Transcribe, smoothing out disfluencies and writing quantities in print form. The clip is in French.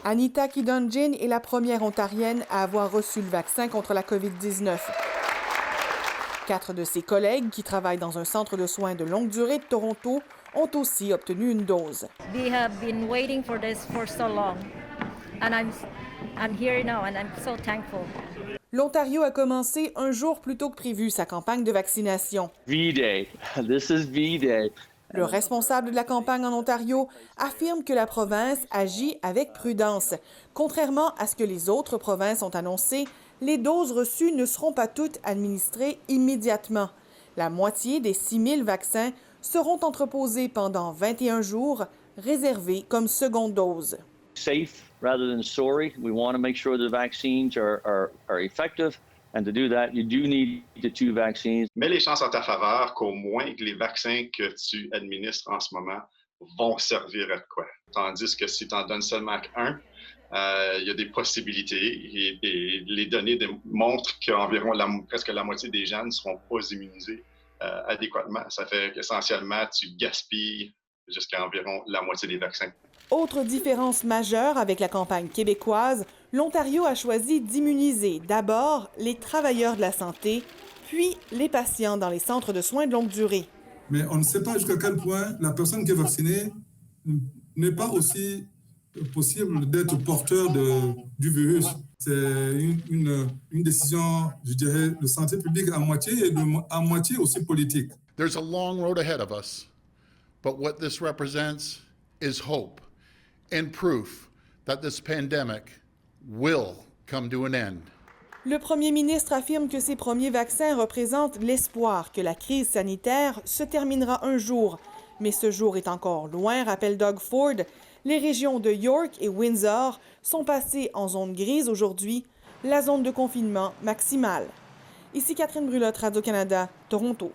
Anita Kidonjin est la première ontarienne à avoir reçu le vaccin contre la COVID-19. 4 de ses collègues qui travaillent dans un centre de soins de longue durée de Toronto ont aussi obtenu une dose. We have been waiting for this for so long, and I'm here now, and I'm so thankful. L'Ontario a commencé un jour plus tôt que prévu sa campagne de vaccination. V-Day. This is V-Day. Le responsable de la campagne en Ontario affirme que la province agit avec prudence. Contrairement à ce que les autres provinces ont annoncé, les doses reçues ne seront pas toutes administrées immédiatement. La moitié des 6 000 vaccins seront entreposés pendant 21 jours, réservés comme seconde dose. Safe rather than sorry. We want to make sure the vaccines are effective. And to do that, you do need the 2 vaccines. Mais les chances en ta faveur qu'au moins les vaccins que tu administres en ce moment vont servir à quoi. Tandis que si tu en donnes seulement un, il y a des possibilités et les données montrent qu'environ presque la moitié des gens ne seront pas immunisés adéquatement. Ça fait qu'essentiellement, tu gaspilles jusqu'à environ la moitié des vaccins. Autre différence majeure avec la campagne québécoise, l'Ontario a choisi d'immuniser d'abord les travailleurs de la santé, puis les patients dans les centres de soins de longue durée. Mais on ne sait pas jusqu'à quel point la personne qui est vaccinée n'est pas aussi possible d'être porteur du virus. C'est une décision, je dirais, de santé publique à moitié et à moitié aussi politique. There's a long road ahead of us, but what this represents is hope and proof that this pandemic will come to an end. Le premier ministre affirme que ces premiers vaccins représentent l'espoir que la crise sanitaire se terminera un jour. Mais ce jour est encore loin, rappelle Doug Ford. Les régions de York et Windsor sont passées en zone grise aujourd'hui, la zone de confinement maximale. Ici Catherine Brulotte, Radio-Canada, Toronto.